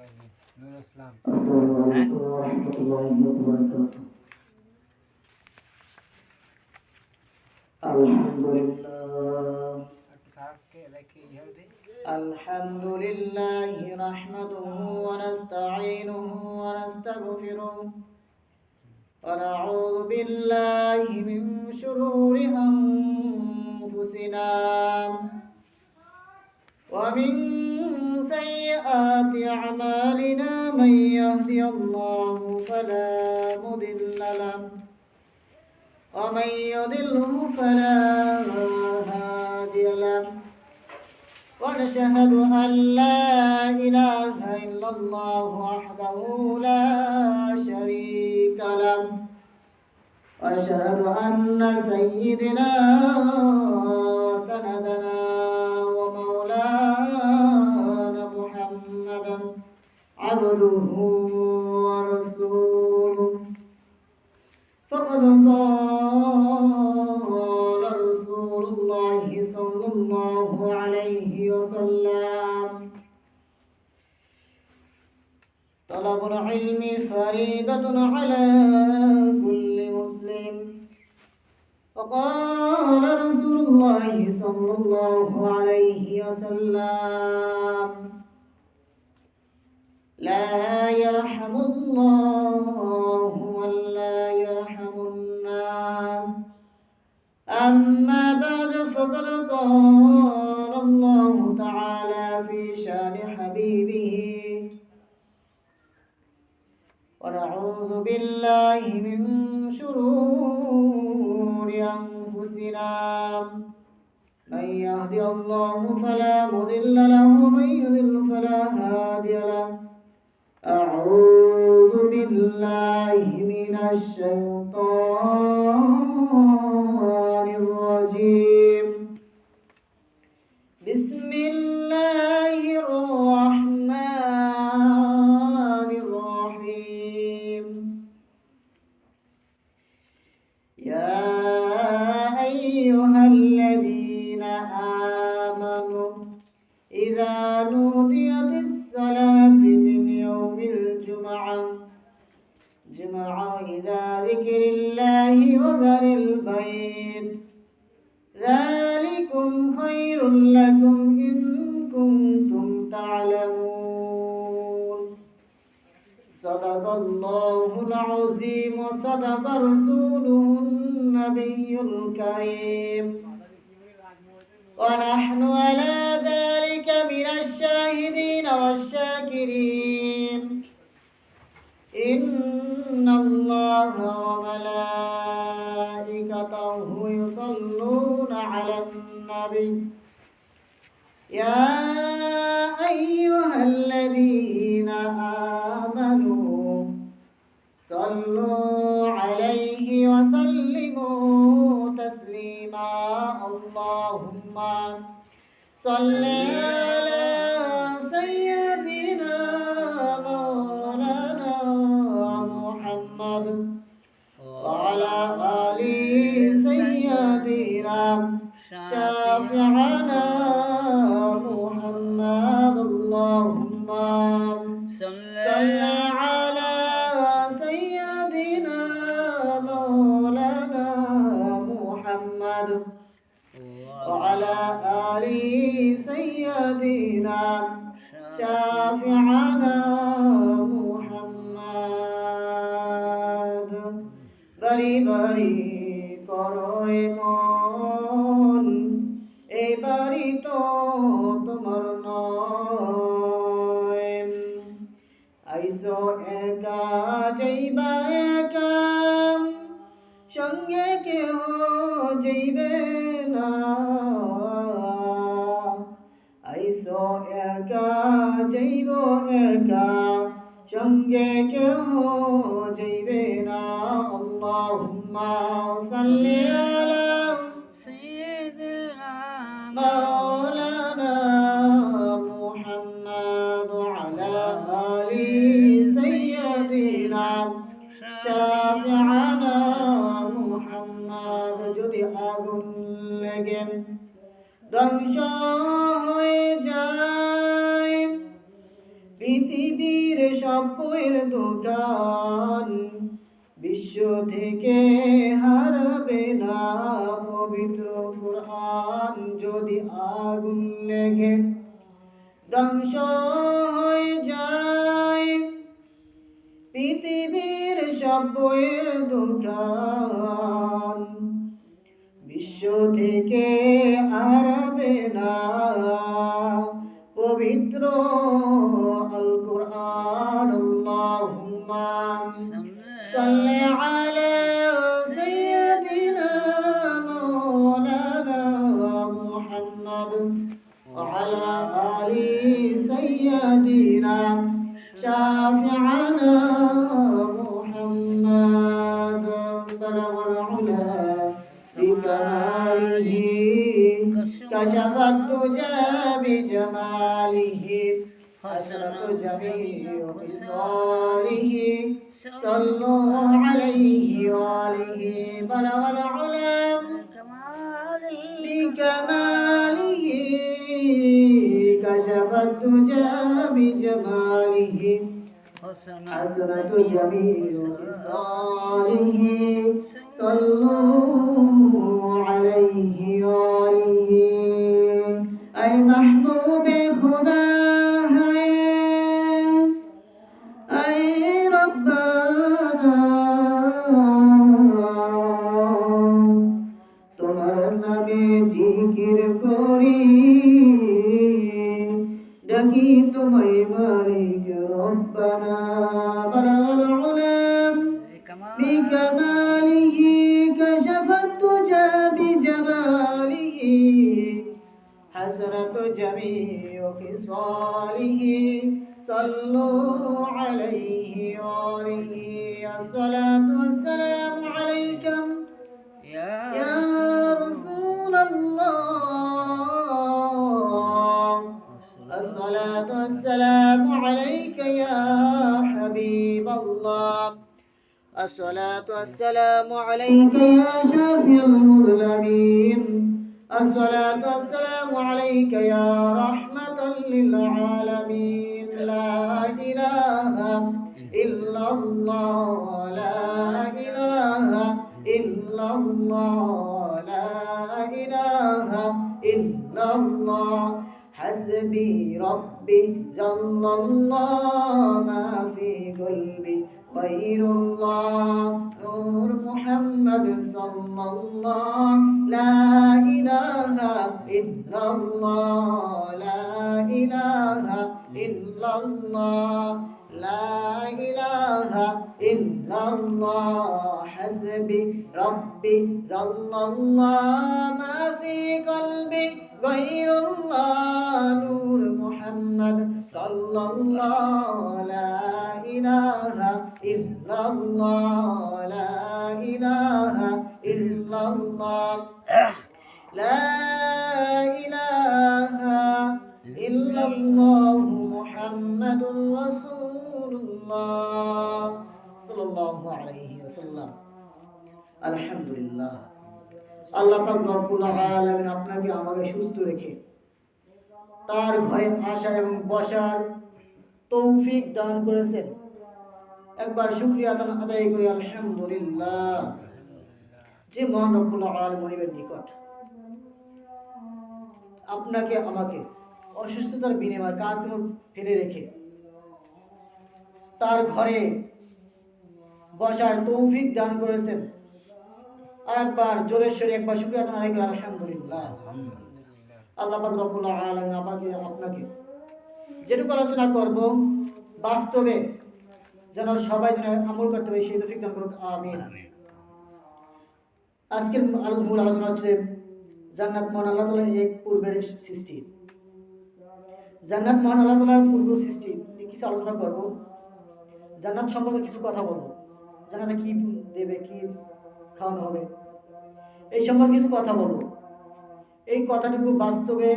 আসসালামু আলাইকুম ওয়া রাহমাতুল্লাহি ওয়া বারাকাতুহু। আলহামদুলিল্লাহ আলহামদুলিল্লাহি নাহমাদুহু ওয়া নাস্তাঈনুহু ওয়া নাস্তাগফিরুহু ওয়া নাউযু বিল্লাহি মিন শুরুরি আনফুসিনা ওয়া মিন sayyi'ati a'malina man yahdihillahu fala mudilla lahu wa man yudlilhu fala hadiya lahu wa nashhadu an la ilaha illallah wahdahu la sharika lahu wa nashhadu anna sayyidina wa sanadana wa maulana muhammadan abduhu wa rasuluhu faqad qala rasulullah sallallahu alayhi wa sallam talabul ilmi faridatun ala kulli muslim وقال رسول الله صلى الله عليه وسلم لا يرحم الله ولا يرحم الناس أما بعد فقد قال الله تعالى في شان حبيبه ونعوذ بالله من شرور أنفسنا من يهدي الله فلا مضل له ومن يضلل فلا هادي له أعوذ بالله من الشيطان الرجيم بسم الله الرحمن الرحيم يا أيها الذين آمنوا إذا نوديت الصلاة من يوم الجمعة إلى ذكر الله وذر البيت ذلكم خير لكم إن كنتم تعلمون صدق الله العظيم وصدق رسوله النبي الكريم ونحن على ذلك من الشاهدين والشاكرين إن الله وملائكته يصلون على النبي يا أيها الذين آمنوا صلوا عليه وسلموا تسليما اللهم صل على سيدنا مولانا محمد وعلى آل سيدنا شافعنا محمد اللهم صل على سيدنا مولانا محمد وعلى آل سيدنا شافعنا محمد বাড়ি বাড়ি কররে মন এই বাড়ি তো তোমার নয় আইসো একা যাইবা একা সঙ্গে কেহ যাইবে না আইসো একা যাইব একা সঙ্গে কেহ যাইবে না আল্লাহুম্মা সাল্লি আলা সাইয়্যিদিনা মাওলানা মুহাম্মদ ওয়া আলা আলি সাইয়্যিদিনা শাফি'ানা মুহাম্মদ যদি আগুন লেগে ধ্বংস হয়ে যায় পৃথিবীর সব বইয়ের দোকান বিশ্ব থেকে হারাবে না পবিত্র কুরআন। যদি আগুন লেগে ধ্বংস হয়ে যায় পৃথিবীর সব বইয়ের দোকান বিশ্ব থেকে হারাবে না পবিত্র আল কুরআন। আল্লাহুম্মা সাল্লি আলা সাইয়্যিদিনা মাওলানা মুহাম্মদ ওয়া আলা আলি সাইয়্যিদিনা শাফি'ানা মুহাম্মদ। বালাগাল উলা বিকামালিহি কাশাফাত দুজা বিজামালিহি হাসনাতু জামিউ খিসালিহি সাল্লু আলাইহি ওয়া আলিহি। বালাগাল উলা বিকামালিহি কাশাফাত দুজা বিজামালিহি হাসনাতু জামিউ খিসালিহি সাল্লু আলাইহি ওয়া আলিহি। ऐ महबूबे खुदा है ऐ रब्बाना তোমার নামে জিকির করি ডাকি তোমায় মালিক রব্বানা। বালাগাল উলাম বিকামালিহি কাশাফাত দুজা বিজামালিহি حسنة جميع خصاله صلوا عليه وآله. الصلاة والسلام عليك يا رسول الله الصلاة والسلام عليك يا حبيب الله الصلاة والسلام عليك يا شافي المظلمين الصلاة والسلام عليك يا رحمة للعالمين. لا إله إلا الله لا إله إلا الله لا إله إلا الله حسبي ربي جل الله ما في قلبي غير الله نور محمد صلى الله لا إله إلا الله لا إله إلا الله لا إله إلا الله حسبي ربي جل الله ما في قلبي غير الله نور محمد صلى الله لا إله إلا الله لا إله إلا الله لا إله إلا الله محمد رسول الله صلى الله عليه وسلم. الحمد لله আল্লাহ পাক রব্বুল আলামিন আপনাকে আমাকে সুস্থ রেখে তার ঘরে আসার এবং বসার তৌফিক দান করেছেন। একবার শুকরিয়া আদায় করি আলহামদুলিল্লাহ। যে মহান রব্বুল আলামিনের নিকট আপনাকে আমাকে অসুস্থতার বিনিময়ে কাজকর্ম ফেলে রেখে তার ঘরে বসার তৌফিক দান করেছেন। আর একবার জোরে সোরে একবার শুকরিয়া আদায় করি আলহামদুলিল্লাহ। আল্লাহ পাক রব্বুল আলামিন আপনাকে যেটুকু আলোচনা করব বাস্তবে যেন সবাই যেন আমল করতে পারে সেই তৌফিক দান করুক আমিন। আজকের মূল আলোচনা হচ্ছে জান্নাত মহান আল্লাহ তাআলার এক পূর্বের সৃষ্টি। জান্নাত মহান আল্লাহ তাআলার পূর্ব সৃষ্টি কিছু আলোচনা করব। জান্নাত সম্পর্কে কিছু কথা বলবো। জান্নাতে কি দেবে, কি খাওয়ানো হবে, এই সম্পর্কে কিছু কথা বলবো। এই কথাটুকু বাস্তবে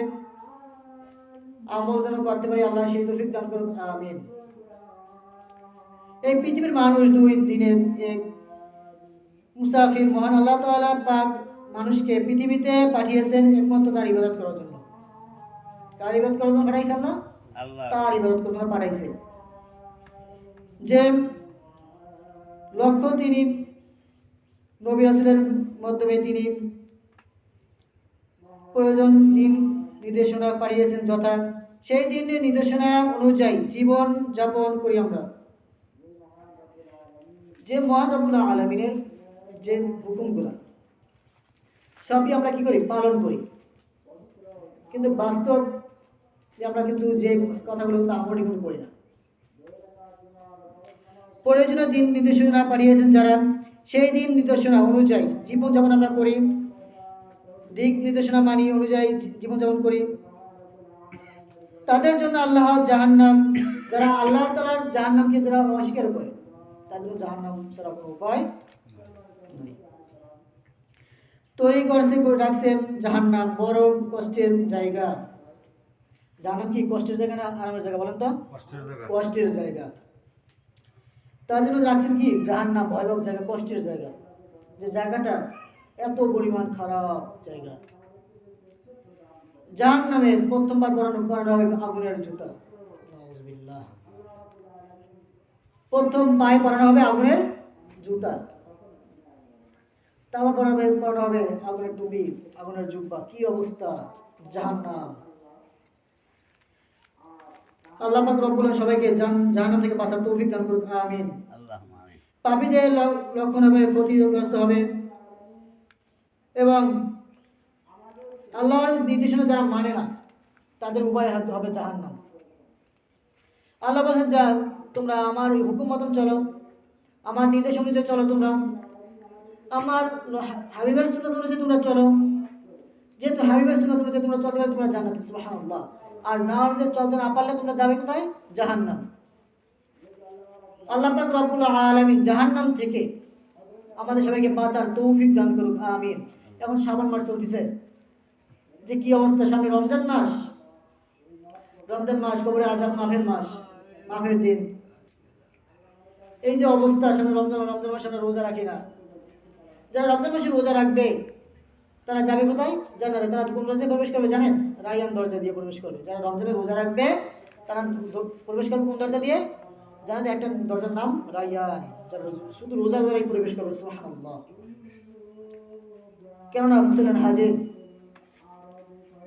আমল যেন করতে পারি আল্লাহ সেই তৌফিক দান করুক আমিন। এই পৃথিবীর মানুষ দুই দিনের এক মুসাফির। মহান আল্লাহ তাআলা পাক মানুষকে পৃথিবীতে পাঠিয়েছেন একমাত্র তার ইবাদত করার জন্য। কার ইবাদত করার জন্য পাঠাইছেন? না আল্লাহ। তার ইবাদত করার জন্য পাঠাইছে। যে লক্ষ্য তিনি নবী রাসূলের মাধ্যমে তিনি প্রয়োজন দিন নির্দেশনা পাঠিয়েছেন, যথা সেই দিনের নির্দেশনা অনুযায়ী জীবন যাপন করি আমরা। যে মহান রব্বুল আলামিনের যে হুকুমগুলো সবই আমরা কি করি, পালন করি, কিন্তু বাস্তব আমরা কিন্তু যে কথাগুলো আমল কিন্তু করি না। প্রয়োজনীয় দিন নির্দেশনা পাঠিয়েছেন যারা, সেই দিন নির্দেশনা অনুযায়ী জীবন যেমন আমরা করি, দিক নির্দেশনা মানি অনুযায়ী জীবন যাপন করি, তাদের জন্য আল্লাহ জাহান্নাম, যারা আল্লাহ তাআলার জাহান্নামকে যারা অস্বীকার করে তাদের জন্য জাহান্নাম ছাড়া কোনো উপায় নেই। তৈরি করে রাখছেন জাহান্নাম বড় কষ্টের জায়গা। জাহান্নাম কি কষ্টের জায়গা না আরামের জায়গা বলেন তো? কষ্টের জায়গা। তার জন্য রাখছেন কি জাহান্নাম ভয়াবহ জায়গা, কষ্টের জায়গা, যে জায়গাটা এত পরিমাণ খারাপ জায়গা। জাহান্নামের প্রথমবার পরানো হবে আগুনের জুতা, নাউযুবিল্লাহ। প্রথম পায়ে পরানো হবে আগুনের জুতা, তারপর পরানো হবে আগুনের টুপি, আগুনের জুব্বা। কি অবস্থা জাহান্নাম! আল্লাহ পাক রব্বুল আলামিন সবাইকে জাহান্নাম থেকে বাঁচার তৌফিক দান করুন, আমিন। আল্লাহুম্মা আমিন। পাপীদের লক্ষণ হবে ক্ষতিগ্রস্ত হবে এবং আল্লাহর নির্দেশনা যারা মানে না তাদের উপায় হবে জাহান্নাম। আল্লাহ বলেন, যা তোমরা আমার হুকুম মতন চলো, আমার নির্দেশ অনুযায়ী চলো, তোমরা আমার হাবিবের সুন্নাত অনুযায়ী তোমরা চলো। যেহেতু হাবিবের সুন্নাত অনুযায়ী তোমরা চলতে পারলে তোমরা জান্নাতে, সুবহানাল্লাহ। আর না অনুযায়ী চলতে না পারলে তোমরা যাবে কোথায়? জাহান্নাম। আল্লাহ পাক রব্বুল আলামিন জাহান্নাম থেকে আমাদের সবাইকে বাঁচার তৌফিক দান করুক, আমিন। এখন শাবান মাস চলতেছে, যে কি অবস্থা! সামনে রমজান মাস, রমজান মাস কবরে আযাব মাফের মাস, মাফের দিন। এই যে অবস্থা, সামনে রমজান মাসে আমরা রোজা রাখি না। যারা রমজান মাসে রোজা রাখবে তারা যাবে কোথায়? জান্নাতে। তারা কোন দরজা দিয়ে প্রবেশ করবে জানেন? রায়্যান দরজা দিয়ে প্রবেশ করবে। যারা রমজানে রোজা রাখবে তারা প্রবেশ করবে কোন দরজা দিয়ে? জান্নাতে একটা দরজার নাম রায়্যান। যারা শুধু রোজাদারই প্রবেশ করবে, সুবহানাল্লাহ। কেননা মুসলমান হাজির,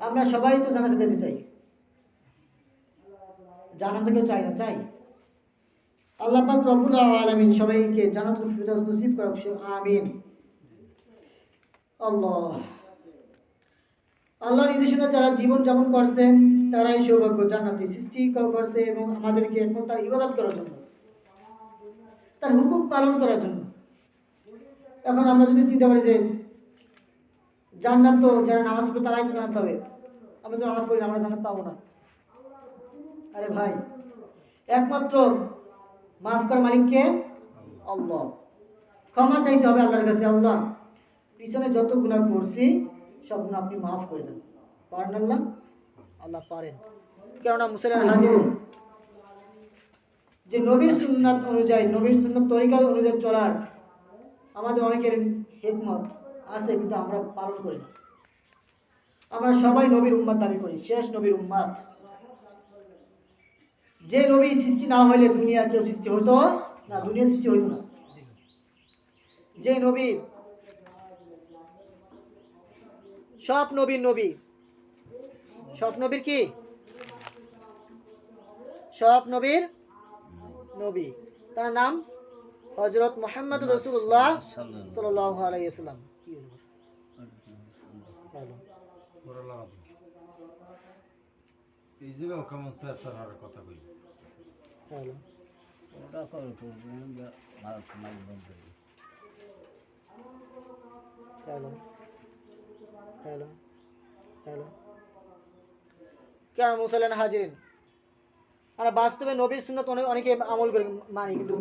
আমরা সবাই তো জান্নাতে যেতে চাই, জান্নাতে কেউ চাই না? চাই। আল্লাহ পাক রব্বুল আলামিন সবাইকে জান্নাতুল ফিরদাউস নসিব করুক, আমিন। আল্লাহর নির্দেশনা যারা জীবন যাপন করছে তারাই সৌভাগ্য, জান্নাতি সৃষ্টি করছে এবং আমাদেরকে তার ইবাদত করার জন্য, তার হুকুম পালন করার জন্য। এখন আমরা যদি চিন্তা করি যে জান্নাত তো যারা নামাজ পড়ে তারাই তো জান্নাত পাবে, আমরা তো নামাজ পড়ি না, আমরা জান্নাত পাবো না। আরে ভাই, একমাত্র মাফ করার মালিক কে? আল্লাহ। ক্ষমা চাইতে হবে আল্লাহর কাছে, আল্লাহ পিছনে যত গুনাহ করছি সব গুনাহ আপনি মাফ করে দেন। পারেন আল্লাহ? আল্লাহ পারেন। কেননা মুসলমান হাজির, যে নবীর সুন্নাত অনুযায়ী, নবীর সুন্নাত তরিকা অনুযায়ী চলার আমাদের অনেকের হিকমত আছে, কিন্তু আমরা পালন করি না। আমরা সবাই নবীর উম্মত দাবি করি, শেষ নবীর উম্মত। যে নবী সৃষ্টি না হইলে দুনিয়া কেউ সৃষ্টি হতো না, দুনিয়া সৃষ্টি হইতো না। যে নবী, সব নবীর নবী, সব নবীর কি? সব নবীর নবী, তার নাম হযরত মুহাম্মদ রাসূলুল্লাহ সাল্লাল্লাহু আলাইহি ওয়াসাল্লাম। কি হলো? এই যে কেমন স্যার কথা কই, হ্যালো, ওটা করো তো মাল বন্ধ করে। Hello, hello, hello. কেন মুসলমান হাজিরিন, আমরা বাস্তবে নবীর সুন্নাত অনেকে আমল করে মানি, কিন্তু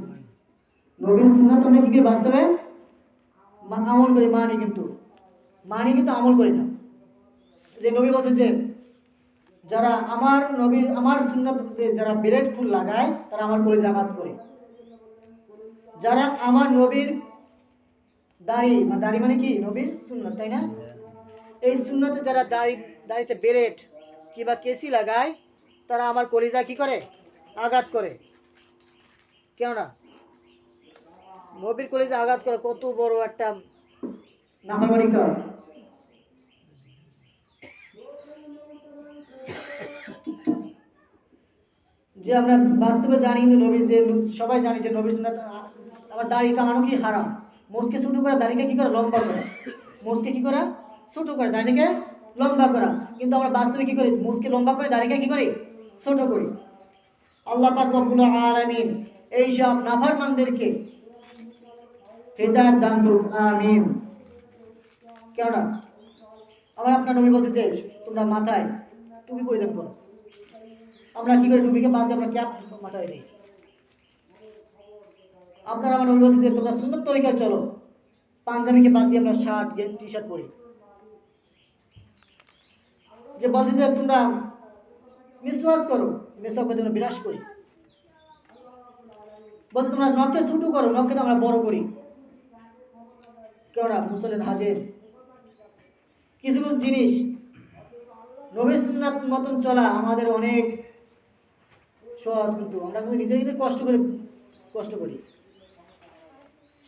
নবীর সুন্নাত অনেকে কি বাস্তবে আমল করে মানি, কিন্তু আমল করি না। যে নবী বলছে যে যারা আমার সুন্নাতে যারা ব্লেড ফুল লাগায় তারা আমার কলিজা আঘাত করে। যারা আমার নবীর দাড়ি মানে কি? নবীর সুন্নাত, তাই না? এই সুন্নাতে যারা দাড়িতে ব্লেড কিংবা কেসি লাগায় তারা আমার কলিজা কি করে? আঘাত করে। কেননা নবীর কলেজে আঘাত করা কত বড় একটা নাফরমানি কাজ। যে আমরা বাস্তবে জানি কিন্তু নবী যে সবাই জানি যে নবীর সুন্নাত আমার দাড়ি কামানো কি হারাম। মোজকে ছোট করে দাড়িকে কি করে লম্বা করা, মোজকে কি করা ছোট করে দাড়িকে লম্বা করা, কিন্তু আমরা বাস্তবে কি করি মোজকে লম্বা করে দাড়িকে কি করি ছোট করি। আল্লাহ পাক রব্বুল আলামিন এই সব নাফরমানদেরকে হেদায়েত দান করুক, আমিন। কেননা আমার আপনার নবী বলছে যে তোমরা মাথায় টুপি পরিধান করো, আমরা কি করে টুপিকে বাদ দিয়ে আমরা ক্যাপ মাথায় দিই। আপনার আমার নবী বলছে যে তোমরা সুন্নত তরিকায় চলো, পাঞ্জাবিকে বাদ দিয়ে আমরা শার্ট টি শার্ট পরি। যে বলছে যে তোমরা মিসওয়াক করো, মিসওয়াক করে তোমরা বিনাশ করি। বলছে তোমরা নখকে ছোট করো, নখকে তো আমরা বড় করি। কেননা মুসলিম হাজির কিছু কিছু জিনিস নবীর সুন্নাত মতন চলা আমাদের অনেক সহজ, কিন্তু আমরা কিন্তু নিজে নিজে কষ্ট করি।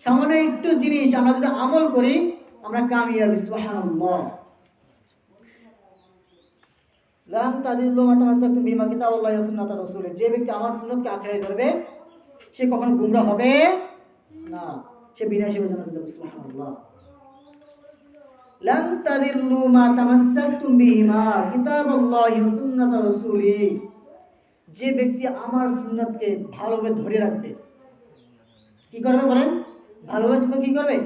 সামান্য একটু জিনিস আমরা যদি আমল করি আমরা কামিয়াবি, সুবহানাল্লাহ। লাম তাদিল্লু মা তামাসসাকতুম বিমা কিতাবাল্লাহি ওয়া সুন্নাতার রাসূল, যে ব্যক্তি আমার সুন্নাতকে আঁকড়ে ধরবে সে কখনো গোমরা হবে না, সে বিনাশী হবে জান্নাতে যাবে, সুবহানাল্লাহ। লাম তাদিল্লু মা তামাসসাকতুম বিমা কিতাবাল্লাহি ওয়া সুন্নাতার রাসূলি, যে ব্যক্তি আমার সুন্নাতকে ভালোভাবে ধরে রাখবে, কি করবে বলেন, ভালোভাবে সুন্নাত কি করবে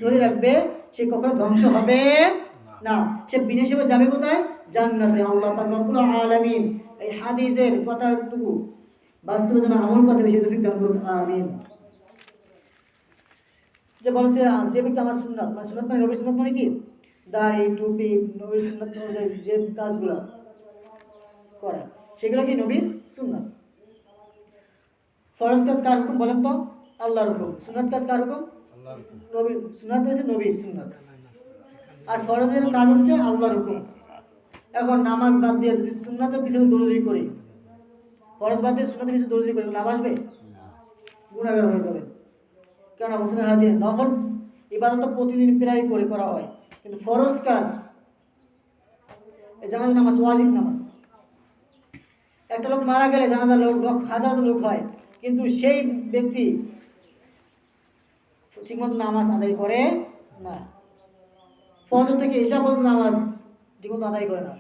ধরে রাখবে, সে কখনো ধ্বংস হবে না, সে বিনাশী হয়ে যাবে কোথায়, জান্নাতে। আল্লাহ পাক রব্বুল আলামিন এই হাদিসের কথাটুকু বাস্তবে যেন আমল করতে বেশি তৌফিক দান করুন, আমিন। যে বলছে যে ব্যক্তি আমার সুন্নাত, মানে সুন্নাত মানে নবীর সুন্নাত মানে কি, দাড়ি টুপি নবীর সুন্নাত অনুযায়ী যে কাজগুলো করা সেগুলো কি নবীর সুন্নাত। ফরজ কাজ কার হুকুম বলেন তো, আল্লাহর হুকুম। সুন্নাত কাজ কার হুকুম, আল্লাহর হুকুম। নবীর সুন্নাত হচ্ছে নবীর সুন্নাত, আর ফরজের কাজ হচ্ছে আল্লাহর হুকুম। এখন নামাজ বাদ দিয়ে যদি সুন্নাতের পিছনে দৌড়াদৌড়ি করি, ফরজ বাদ দিয়ে সুন্নাতের পিছনে দৌড়াদৌড়ি করি, নামাজ আসবে, গুনাহগার হয়ে যাবে। কেননা মুসলিম হাজির নফল ইবাদত তো প্রতিদিন প্রায় করা হয়, কিন্তু ফরজ কাজ এই জানাজা নামাজ ওয়াজিব নামাজ, একটা লোক মারা গেলে জানাজার লোক হাজার হাজার লোক হয়, কিন্তু সেই ব্যক্তি ঠিকমতো নামাজ আদায় করে না, ফজর থেকে ইশা পর্যন্ত নামাজ ঠিকমতো আদায় করে না,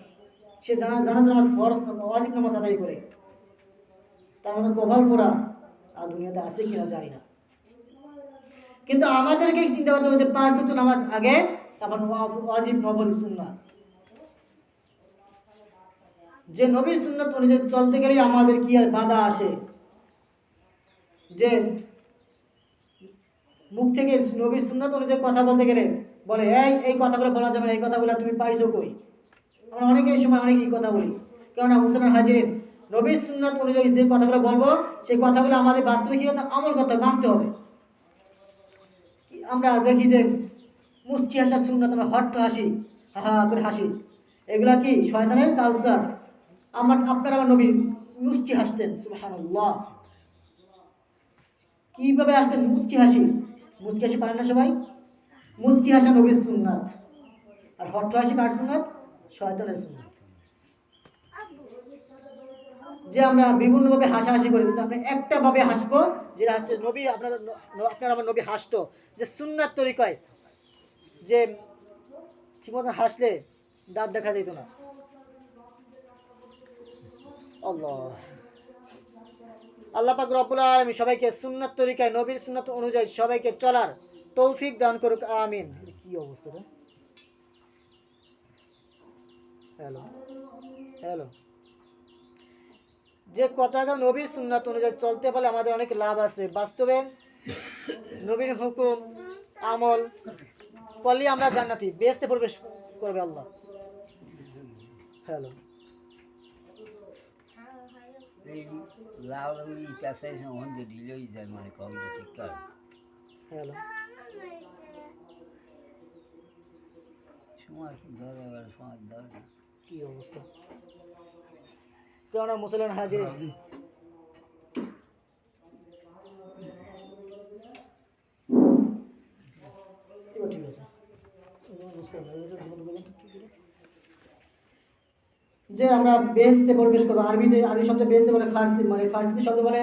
সে জানাজা নামাজ ফরজ ওয়াজিব নামাজ আদায় করে, তার মধ্যে কপাল পোড়া আর দুনিয়াতে আছে কিনা জানি না। কিন্তু আমাদেরকে চিন্তা করতে হবে যে 5 ওয়াক্ত নামাজ আগে, তারপর ওয়াজিব নফল সুন্নাত, যে নবীর সুন্নাত অনুযায়ী চলতে গেলে আমাদের কি আর বাধা আসে, যে মুখ থেকে নবীর সুন্নাত অনুযায়ী কথা বলতে গেলে বলে এই কথাগুলো বলা যাবে না, এই কথাগুলো তুমি পাইছো কই। আমরা অনেকেই সময় অনেকেই কথা বলি, কেননা মুসলমান হাজিরিন নবীর সুন্নাত অনুযায়ী যে কথাগুলো বলবো সেই কথাগুলো আমাদের বাস্তবে কি করতে আমল করতে হবে, মানতে হবে। আমরা দেখি যে মুস্কি হাসার সুন্নাত, আমরা হট্ট হাসি, হা হা করে হাসি, এগুলা কি শয়তানের কালচার। আপনারা আমার নবী মুস্কি হাসতেন, সুবহানাল্লাহ। কিভাবে আসতেন, মুস্কি হাসি, মুস্কি হাসি পারেন না সবাই, মুস্কি হাসা নবীর সুন্নাত, আর হট্ট হাসি কার সুন্নাত, শয়তানের সুন্নাত। যে আমরা বিভিন্নভাবে হাসাহাসি করি, কিন্তু আমরা একটা ভাবে হাসবো, যেটা হাসছে নবী, আপনারা আমার নবী হাসতো যে সুন্নাত তরিকায়, যে ঠিকমতো হাসলে দাঁত দেখা যেত না। আল্লাহ পাক রব্বুল আলামিন সবাইকে সুন্নাত তরিকায় নবীর সুন্নাত অনুযায়ী সবাইকে চলার তৌফিক দান করুক, আমিন। কি অবস্থা রে, হ্যালো হ্যালো। যে কথাটা নবীর সুন্নাত অনুযায়ী চলতে পারলে আমাদের অনেক লাভ আছে, বাস্তবে নবীর হুকুম আমল করলে আমরা জান্নাতি বেহেশতে প্রবেশ করবে আল্লাহ। হ্যালো, এই লাউ পেঁচাই ওখান দিয়ে ঢিলেই যায়, মানে কমটা ঠিক করে। হ্যালো, সময় ধরে এবার সময় ধরে না। কি অবস্থা, কেননা মুসলমান হাজির যে আমরা বেহেশতে প্রবেশ করবো, আরবি শব্দে বেহেশতে বলে ফার্সি, মানে ফার্সি শব্দ বলে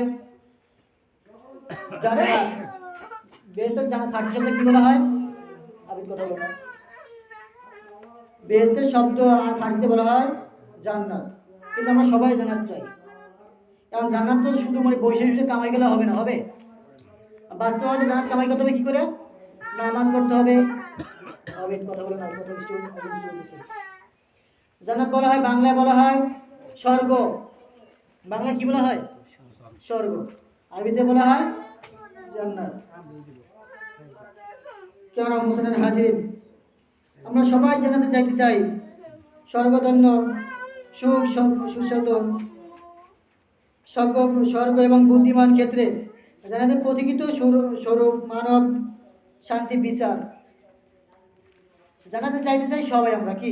জান্নাত। বেহেশতের ফার্সি শব্দে কি বলা হয়? আবিদ কথা বলো না। বেহেশতের শব্দ আর ফার্সিতে বলা হয় জান্নাত। কিন্তু আমরা সবাই জান্নাত চাই। কারণ জান্নাত তো শুধু মানে বৈশাখ হিসেবে কামাই গেলে হবে না, হবে বাস্তবে জান্নাত কামাই করতে হবে কি করে? নামাজ পড়তে হবে। আবিদ কথা বলে না, কথা চলতেছে। জান্নাত বলা হয়, বাংলায় বলা হয় স্বর্গ। বাংলায় কি বলা হয়? স্বর্গ। আরবিতে বলা হয় জান্নাত। কেননা মুসলমান হাজিরিন, আমরা সবাই জান্নাতে যাইতে চাই। স্বর্গধন্য, সুস্বাদু স্বর্গ এবং বুদ্ধিমান ক্ষেত্রে জান্নাতের প্রতীকৃত স্বরূপ মানব শান্তি বিচার। জান্নাতে চাইতে চাই সবাই আমরা, কি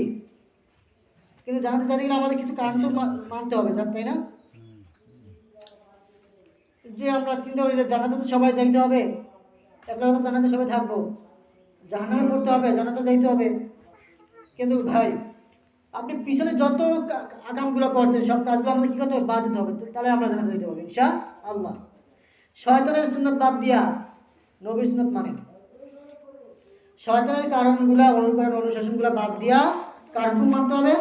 কিন্তু জান্নাতে চাইতে গেলে আমাদের কিছু কারণ তো মানতে হবে, তাই না? যে আমরা চিন্তা করি যে জান্নাতে তো সবাই যাইতে হবে, একলা তো জান্নাতে সবাই থাকবো, জাহান্নামে পড়তে হবে, জান্নাতে যাইতে হবে। কিন্তু ভাই, আপনি পিছনে যত আকামগুলো করছেন সব কাজগুলো আমাদের কি করতে হবে? বাদ দিতে হবে, তাহলে আমরা জান্নাতে যেতে হবে ইনশাআল্লাহ। শয়তানের সুন্নাত বাদ দিয়া নবীর সুন্নাত মানেন। শয়তানের কারণগুলো, অনুকরণ অনুশাসনগুলো বাদ দিয়া কার হুকুম মানতে হবে?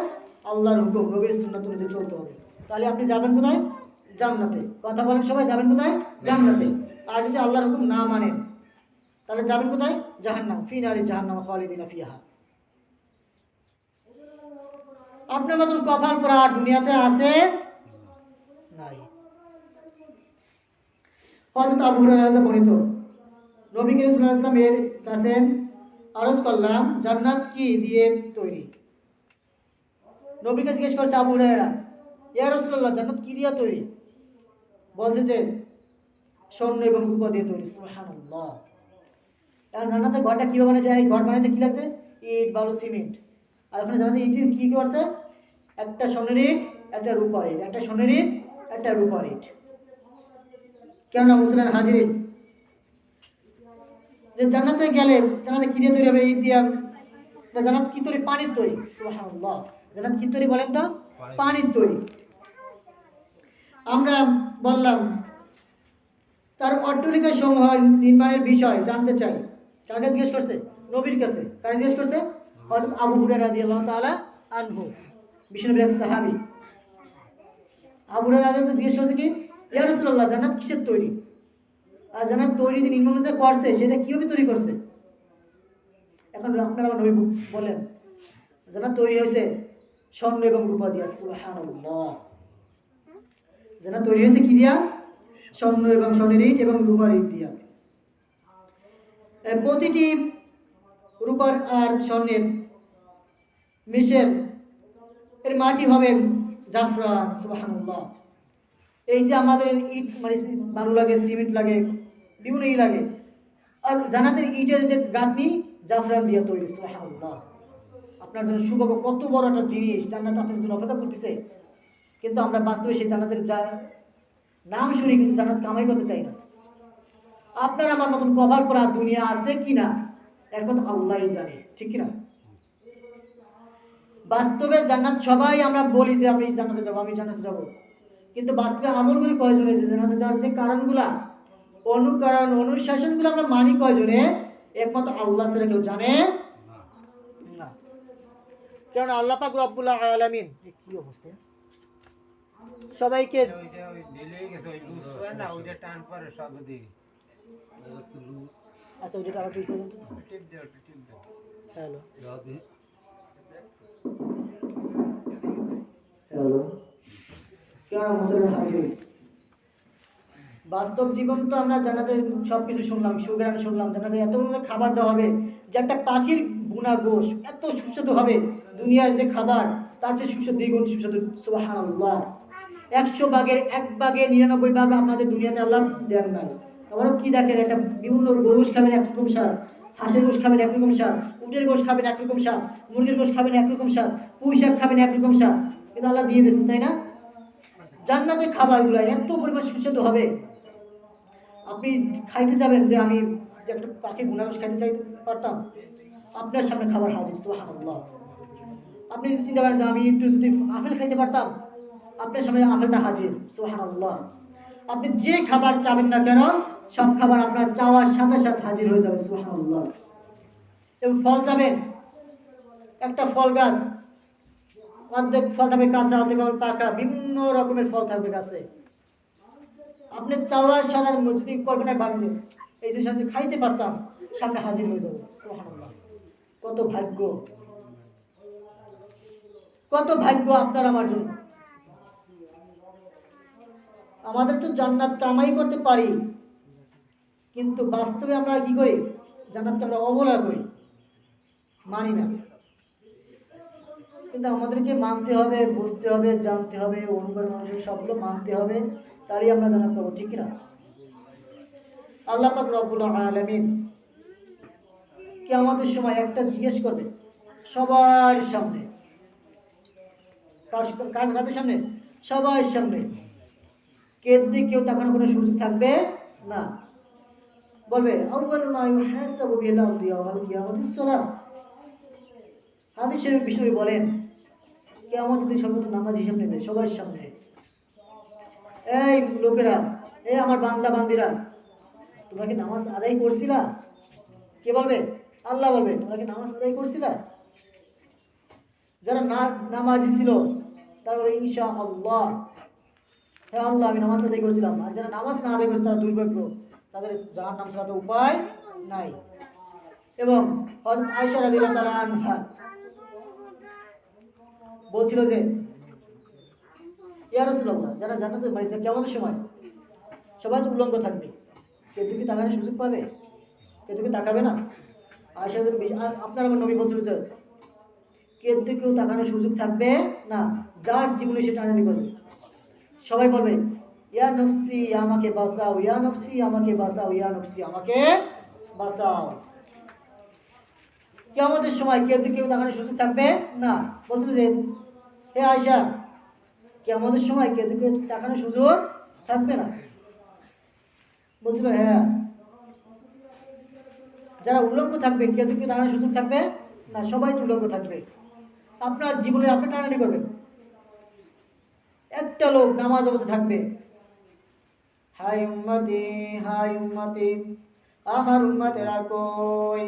আল্লাহর হুকুম, নবীর সুন্নাত অনুযায়ী চলতে হবে। তাহলে আপনি যাবেন কোথায়? জান্নাতে। কথা বলেন সবাই, যাবেন কোথায়? জান্নাতে। আর যদি আল্লাহর হুকুম না মানেন তাহলে যাবেন কোথায়? জাহান্নাম। ফি নারি জাহান্নাম খালিদিনা ফিহা। আপনার মতন কপাল পরা আর দুনিয়াতে আছে নাই। হযরত আবু হুরায়রা বর্ণিত, নবী করিম সাল্লাল্লাহু আলাইহি ওয়াসাল্লাম এর কাছে আরজ করলাম, জান্নাত কি দিয়ে তৈরি? নবীকে জিজ্ঞেস করছে আবু হুরায়রা, ইয়া রাসূলুল্লাহ, জান্নাত কি দিয়ে তৈরি? বলছে যে স্বর্ণ এবং রূপা দিয়ে তৈরি। সুবহানাল্লাহ। আর জান্নাতের ঘরটা কিভাবে বানাইছে? এই ঘর বানাইতে কি লাগছে? ইট, বালু, সিমেন্ট। আর ওখানে জান্নাতে ইটের কি করছে? একটা স্বর্ণের ইট, একটা রূপার ইট, একটা স্বর্ণের ইট, একটা রূপার ইট। কেননা মুসলমান হাজিরিন, যে জান্নাতে গেলে জান্নাতে কি দিয়ে তৈরি হবে? ইট দিয়ে। জান্নাত কি তৈরি? পানির তৈরি। সুবহানাল্লাহ। জান্নাত কি তৈরি বলেন তো? পানির তৈরি। আমরা বললাম তার অট্টালিকা সমূহ নির্মাণের বিষয় জানতে চাই। কার কাছে জিজ্ঞেস করছে? নবীর কাছে। কার জিজ্ঞেস করছে? হযরত আবু হুরায়রা রাদিয়াল্লাহু তাআলা আনহু, বিশ্বনবীর এক সাহাবী। আবু হুরায়রা রাদিয়াল্লাহু জিজ্ঞেস করছে কি, ইয়া রাসূলুল্লাহ, জান্নাত কিসের তৈরি? আর জান্নাত তৈরি যে নির্মাণ যে করছে সেটা কিভাবে তৈরি করছে? এখন আপনারা আমার নবী বলেন জান্নাত তৈরি হয়েছে স্বর্ণ এবং রূপা দিয়া। সুবহানাল্লাহ। জান্নাত তৈরি হয়েছে কি দিয়া? স্বর্ণ এবং স্বর্ণের ইট এবং রূপার ইট দিয়া। প্রতিটি রূপার আর স্বর্ণের মিশেল এর মাটি হবে জাফরান। সুবহানাল্লাহ। এই যে আমাদের ইট মানে বালু লাগে, সিমেন্ট লাগে, বিভিন্ন ই লাগে, আর জান্নাতের ইটের যে গাঁথনি জাফরান দিয়ে তৈরি। সুবহানাল্লাহ। আপনার জন্য সৌভাগ্য, কত বড় একটা জিনিস জান্নাত আপনার জন্য অপেক্ষা করতেছে। কিন্তু আমরা বাস্তবে সেই জান্নাতের নাম শুনি কিন্তু জান্নাত কামাই করতে চাই না। আপনার আমার মতন কভার করা দুনিয়া আছে কিনা একমাত্র আল্লাহই জানে, ঠিক কিনা? বাস্তবে জান্নাত সবাই আমরা বলি যে আমি জান্নাতে যাব, আমি জান্নাতে যাব, কিন্তু বাস্তবে আমলগুলি কয়জন হয়েছে? জান্নাতে যাওয়ার যে কারণগুলা, অনুকরণ অনুশাসনগুলো আমরা মানি কয়জনে? একমাত্র আল্লাহ ছাড়া কেউ জানে না। কারণ আল্লাহ পাক রব্বুল আলামিন, কি অবস্থা সবাইকে আচ্ছা ওইটা আবার ঠিক করুন। হ্যালো হ্যালো, কেন মুসলমান হাজির? বাস্তব জীবন তো আমরা জান্নাতে সবকিছু শুনলাম, সুগ্রাম শুনলাম, জান্নাতে এত খাবার দেওয়া হবে যে একটা পাখির বুনা গোশ এত সুস্বাদু হবে, দুনিয়ার যে খাবার তার চেয়ে সুস্বাদু, দ্বিগুণ সুস্বাদু। সুবহানাল্লাহ। 100 ভাগের 1 ভাগে 99 ভাগ আমাদের দুনিয়াতে আল্লাহ দেন না। আবারও কি দেখেন, একটা বিভিন্ন গরুর খাবেন একরকম স্বাদ, হাঁসের গোশ খাবেন একরকম স্বাদ, উটের গোশ খাবেন একরকম স্বাদ, মুরগির গোশ খাবেন একরকম স্বাদ, পুঁই শাক খাবেন একরকম স্বাদ, কিন্তু আল্লাহ দিয়ে দিয়েছেন, তাই না? জান্নাতের খাবারগুলো এত পরিমাণ সুস্বাদু হবে, আপনি খাইতে যাবেন যে আমি একটা পাখির বুনা গোশ খাইতে চাইতে পারতাম, আপনার সামনে খাবার হাজির। সুবহানাল্লাহ। আপনি যদি চিন্তা করেন যে আমি একটু যদি আপেল খাইতে পারতাম, আপনার সামনে আপেলটা হাজির, সুবহানাল্লাহ। আপনি যে খাবার চাবেন না কেন, সব খাবার আপনার চাওয়ার সাথে সাথে হাজির হয়ে যাবে, সুবহানাল্লাহ। এবং ফল চাবেন, একটা ফল গাছ, অর্ধেক ফল থাকবে কাঁচা, অর্ধেক আবার পাকা, বিভিন্ন রকমের ফল থাকবে গাছে। আপনি চাওয়ার সাথে যদি কল্পনায় ভাবছেন এই যে সামনে খাইতে পারতাম, সামনে হাজির হয়ে যাবে, সুবহানাল্লাহ। কত ভাগ্য, কত ভাগ্য আপনার আমার জন্য। আমাদের তো জান্নাত কামাই করতে পারি, কিন্তু বাস্তবে আমরা কি করি? জান্নাতকে আমরা অবহেলা করি, মানি না। কিন্তু আমাদেরকে মানতে হবে, বুঝতে হবে, জানতে হবে, অনুকরণ মানুষের সবগুলো মানতে হবে, তাহলেই আমরা জান্নাত পাবো, ঠিক না? আল্লাহ পাক রব্বুল আলামিন কিয়ামতের সময় একটা জিজ্ঞেস করবে সবার সামনে। কার কাদের সামনে? সবার সামনে। কেউ তাকানোর কোনো সুযোগ থাকবে না। বলবে আউয়াল মা ইউহাসাবু বিল আবদি ইয়াওমাল কিয়ামাতিস সালাহ। হাদিস শরীফ বিষ্ণু বলেন কিয়ামতের দিন সর্বপ্রথম নামাজ হিসাব নেবে সবার সামনে। এই লোকেরা, এই আমার বান্দা বান্দিরা, তোমরা কি নামাজ আদায় করছিলা? কে বলবে? আল্লাহ বলবে তোমরা কি নামাজ আদায় করছিলা? যারা নামাজি ছিল তারা বলে ইনশাআল্লাহ, হ্যাঁ আল্লাহ আমি নামাজ আদায় করেছিলাম। আর যারা নামাজ না আদায় করেছে তারা দুর্ভাগ্য, তাদের জাহান্নাম ছাড়া তো উপায় নাই। এবং হযরত আয়েশা রাদিয়াল্লাহু তাআলা আনহা বলছিল যে ইয়া রাসূলুল্লাহ, যারা জান্নাতে বাড়িতে কিয়ামতের সময় সবাই তো উলঙ্গ থাকবে, কেউ কি তাকানোর সুযোগ পাবে? কেউ কি তাকাবে না? আয়েশা আপনার আমার নবী বলছিল যে কেউ তাকানোর সুযোগ থাকবে না, যার জীবনে সে টানানি করবে। সবাই বলবে ইয়া নফসি আমাকে বাঁচাও, ইয়া নফসি আমাকে বাঁচাও, ইয়া নফসি আমাকে বাঁচাও। কিয়ামতের সময় কেউ তাকানোর সুযোগ থাকবে না। বলছিল যে হে আয়েশা, কিয়ামতের সময় কেউ তাকানোর সুযোগ থাকবে না। বলছিল হ্যাঁ, যারা উলঙ্গ থাকবে কেউ তাকানোর সুযোগ থাকবে না, সবাই তো উলঙ্গ থাকবে। আপনার জীবনে আপনি টানাটানি করবেন, একটা লোক নামাজ অবস্থায় থাকবে, হাই উম্মতি, আমার উম্মতেরা কই,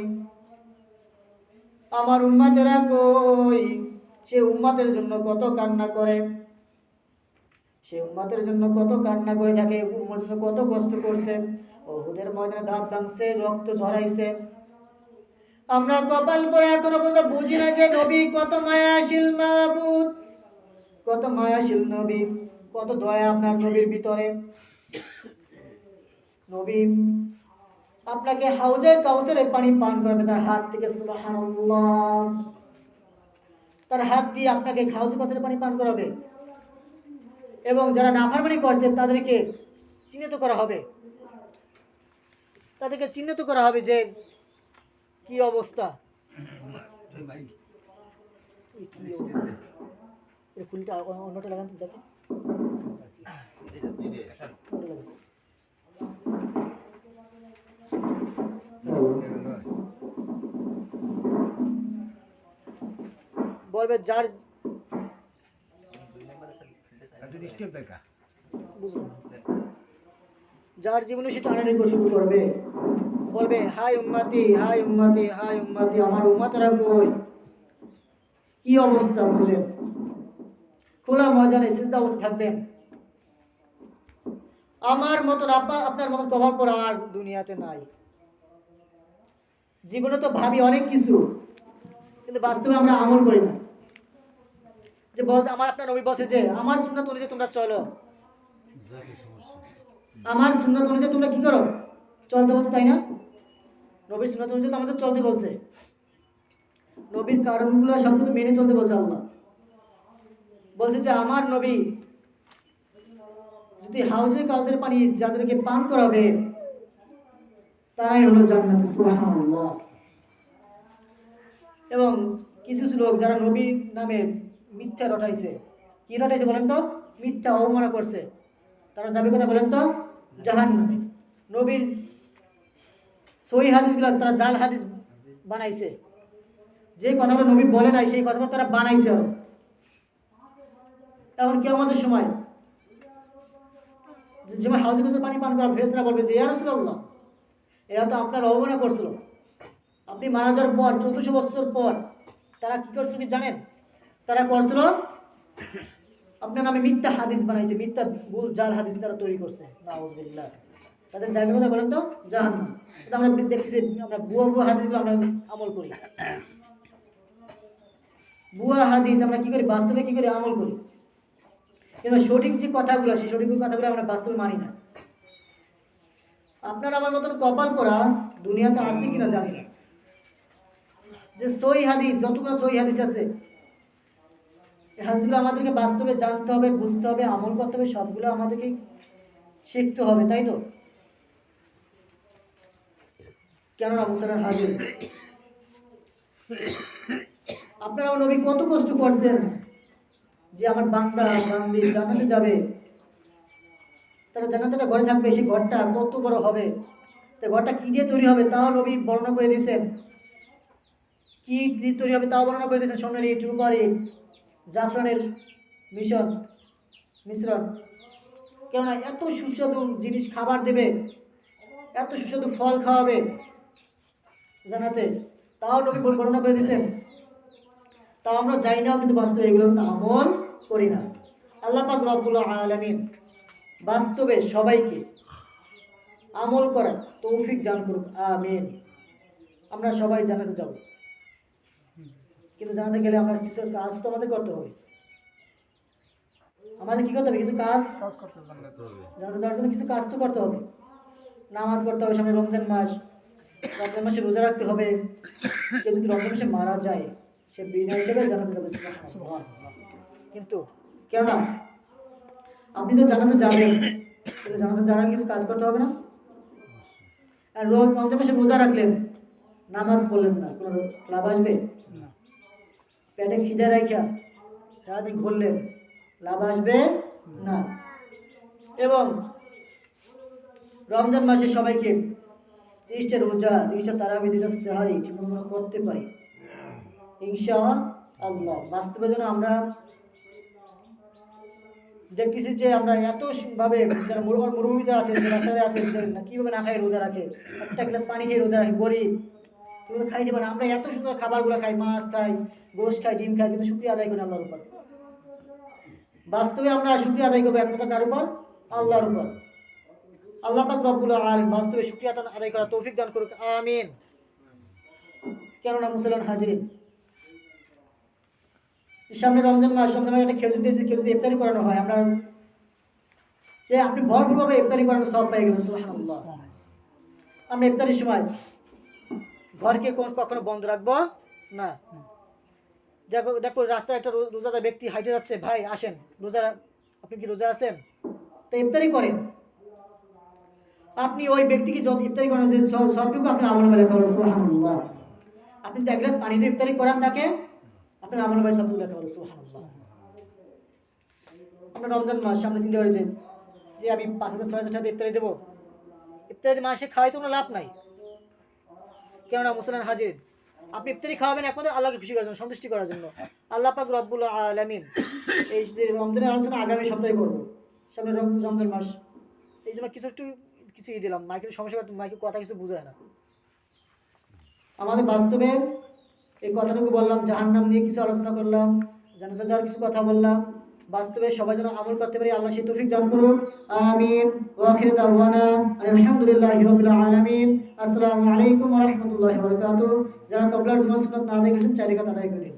আমার উম্মতেরা কই। সে উম্মতের জন্য কত কান্না করে, সে উম্মতের জন্য কত কান্না করে থাকে, উম্মতের জন্য কত কষ্ট করছে, উহুদের ময়দানে দাঁত ভাঙছে, রক্ত ঝরাইছে। আমরা কপাল পরে এখনো পর্যন্ত বুঝি না যে নবী কত মায়াশীল মাবুদ, কত মায়াশীল নবী, কত দয়া আপনার নবীর ভিতরে। নবী আপনাকে হাউজে কাউসারের পানি পান করবে তার হাত থেকে, সুবহানাল্লাহ। তার হাত দিয়ে আপনাকে হাউজে কাউসারের পানি পান করাবে। এবং যারা নাফরমানি করছে তাদেরকে চিহ্নিত করা হবে, তাদেরকে চিহ্নিত করা হবে যে কি অবস্থা। ফুলটা অন্যটা লাগান তো যাকে বলবে যার যার জীবনে সেটা আনন্দ শুরু করবে, বলবে হাই উম্মতি, হাই উম্মতি, হাই উম্মতি, আমার উম্মতরা কই। কি অবস্থা বুঝেন? খোলা ময়দানে সিজদা অবস্থা থাকবেন। আমার মতন আপনার মতন কভার পরা আর দুনিয়াতে নাই। জীবনে তো ভাবি অনেক কিছু, কিন্তু বাস্তবে আমরা আমল করি না। যে বলছে আমার আপনার নবী বলছে যে আমার সুন্নাত অনুযায়ী তোমরা চলো, আমার সুন্নাত অনুযায়ী তোমরা কি করো? চলতে বলছে, তাই না? নবীর সুন্নাত অনুযায়ী তো আমাদের চলতে বলছে। নবীর কারণগুলো সব কিছু মেনে চলতে বলছে আল্লাহ। বলছে যে আমার নবী যদি হাউজে কাউসারের পানি যাদেরকে পান করাবে তারাই হলো জান্নাতে, সুবহানাল্লাহ। এবং কিছু লোক যারা নবীর নামে মিথ্যা রটাইছে, কি রটাইছে বলেন তো? মিথ্যা অবমাননা করছে, তারা যাবে কথা বলেন তো? জাহান্নামে। নবীর সহিহ হাদিসগুলো তারা জাল হাদিস বানাইছে, যে কথাটা নবী বলে নাই সেই কথাটা তারা বানাইছে আরো। এমন কি আমাদের সময় যেমন হাউজে গোসল পানি পান করা ফেরেশতারা বলবে যে ইয়া রাসূলুল্লাহ, এরা তো আপনার অবমাননা করছিল, আপনি মারা যাওয়ার পর 1400 বছর পর তারা কি করছিল কি জানেন? তারা করছিল আপনার নামে মিথ্যা হাদিস বানাইছে, মিথ্যা ভুল জাল হাদিস তারা তৈরি করছে। নাউযুবিল্লাহ। তাদের জায়গা কোথায় বলেন তো? জাহান্নাম। এটা আমরা দেখতেছি, আমরা ভুয়া হাদিসগুলো আমরা আমল করি। ভুয়া হাদিস আমরা কি করি? বাস্তবে কি করি? আমল করি। কিন্তু সঠিক যে কথাগুলো, সেই সঠিক কথাগুলো আমরা বাস্তবে মানি না। আপনার আমার মতন কপাল পরা দুনিয়াতে আছে কিনা জানি না, যে সহিহ হাদিস, যতগুলো সহিহ হাদিস আছে, এই হাদিসগুলো আমাদেরকে বাস্তবে জানতে হবে, বুঝতে হবে, আমল করতে হবে, সবগুলো আমাদেরকে শিখতে হবে, তাই তো? কেননা মুসলমান হাজির, আপনারা নবী কত কষ্ট করছেন যে আমার বান্দা বান্দি জান্নাতে যাবে, তারা জান্নাতের ঘরে থাকবে, সেই ঘরটা কত বড় হবে, তো ঘরটা কি দিয়ে তৈরি হবে তাও নবী বর্ণনা করে দিয়েছেন। কি দিয়ে তৈরি হবে তাও বর্ণনা করে দিয়েছেন। সোনার ইট, রূপার ইট, জাফরানের মিশ্রণ। কেননা এত সুস্বাদু জিনিস খাবার দেবে, এত সুস্বাদু ফল খাওয়াবে জান্নাতে, তাও নবী বর্ণনা করে দিয়েছেন। তাও আমরা যাই না, কিন্তু বাস্তবে এগুলো কিন্তু আমল করি না। আল্লাহ পাক রব্বুল আলামিন বাস্তবে সবাইকে আমল করার তৌফিক দান করুক, আমিন। আমরা সবাই জান্নাতে যাব, কিন্তু জান্নাতে গেলে আমরা কিছু কাজ তো আমাদের করতে হবে। আমাদের কি করতে হবে? কিছু কাজ করতে হবে। জান্নাতে যাওয়ার জন্য কিছু কাজ তো করতে হবে। নামাজ পড়তে হবে, সামনে রমজান মাস, রমজান মাসে রোজা রাখতে হবে। কেউ যদি রমজান মাসে মারা যায়, সে বিনা হিসেবে জান্নাতে যাবে, সুবহানাল্লাহ। কিন্তু কেননা আপনি তো জান্নাতে যাবেন, কিন্তু জান্নাতে যাওয়ার কিছু কাজ করতে হবে না? আর রমজান মাসে রোজা রাখলেন, নামাজ পড়লেন না, কোনো লাভ আসবে? পেটে খিদে রাখা সারাদিন ঘুরলেন, লাভ আসবে না। এবং রমজান মাসে সবাইকে 30টা রোজা, 30টা তারাবি, 30টা সেহরি ঠিক মতো আমরা করতে পারি ইনশাআল্লাহ। বাস্তবে যেন আমরা দেখতেছি যে আমরা এত ভাবে যারা মরুভূমিতে আছে, রাস্তায় আছে, কিভাবে না খাই রোজা রাখে, একটা গ্লাস পানি খেয়ে রোজা রাখে, গরিব এগুলো খাইতে পারে না। আমরা এত সুন্দর খাবারগুলো খাই, মাছ খাই, গোশত খাই, ডিম খাই, কিন্তু শুকরিয়া আদায় করি আল্লাহর উপর। বাস্তবে আমরা শুকরিয়া আদায় করবো একমাত্র কার উপর? আল্লাহর উপর। আল্লাহ পাক রব্বুল আলামিন বাস্তবে শুকরিয়া আদায় করার তৌফিক দান করুক, আমিন। কেননা মুসলমান হাজিরিন, সামনে রমজান মাস, রমজান মাসে একটা খেজুর দিয়ে কেউ যদি ইফতারি করানো হয়, আমরা যে আপনি ভরপুরভাবে ইফতারি করানো সব পেয়ে গেলেন, সুবহানাল্লাহ। আমরা ইফতারির সময় ঘরকে কখনো বন্ধ রাখবো না। দেখো রাস্তায় একটা রোজাদার ব্যক্তি হাইটে যাচ্ছে, ভাই আসেন রোজা, আপনি কি রোজা আছেন? তো ইফতারি করেন। আপনি ওই ব্যক্তিকে যত ইফতারি করেন, যে সবটুকু আপনি আমলনামায় লেখা হলো, সুবহানাল্লাহ। আপনি যদি এক গ্লাস পানি দিয়ে ইফতারি করান তাকে, আপনার আমলনামায় সবটুকু লেখা হলো, সুবহানাল্লাহ। আমরা রমজান মাস সামনে চিন্তা করেছেন যে আমি 5,000-6,000 টাকা ইফতারি দেবো, ইফতারি মাসে খাওয়াইতে কোনো লাভ নাই। কেননা মুসলমান হাজির, আপনি ইফতারি খাওয়াবেন একমাত্র আল্লাহকে খুশি করার জন্য, সন্তুষ্টি করার জন্য। আল্লাহ পাক রব্বুল আলামিন এই যে রমজানের আলোচনা আগামী সপ্তাহে করবো, সামনে রমজান মাস, এই জন্য কিছুই দিলাম। মাইকের সমস্যা, মাইকের কথা কিছু বোঝায় না। আমাদের বাস্তবে এই কথাটুকু বললাম, জাহান্নাম নিয়ে কিছু আলোচনা করলাম, জান্নাতে যাওয়ার কিছু কথা বললাম। বাস্তবে সবাই যেন আমল করতে পারি, আল্লাহ সেই তৌফিক দান করুন, আমিন। ওয়া আখিরু দাওয়ানা আলহামদুলিল্লাহি রাব্বিল আলামিন। আসসালামু আলাইকুম ওয়া রাহমাতুল্লাহি ওয়া বারাকাতুহু। যারা কবলার জুমা সুন্নাত না আদায় করেছেন, 4 রাকাত আদায় করেন।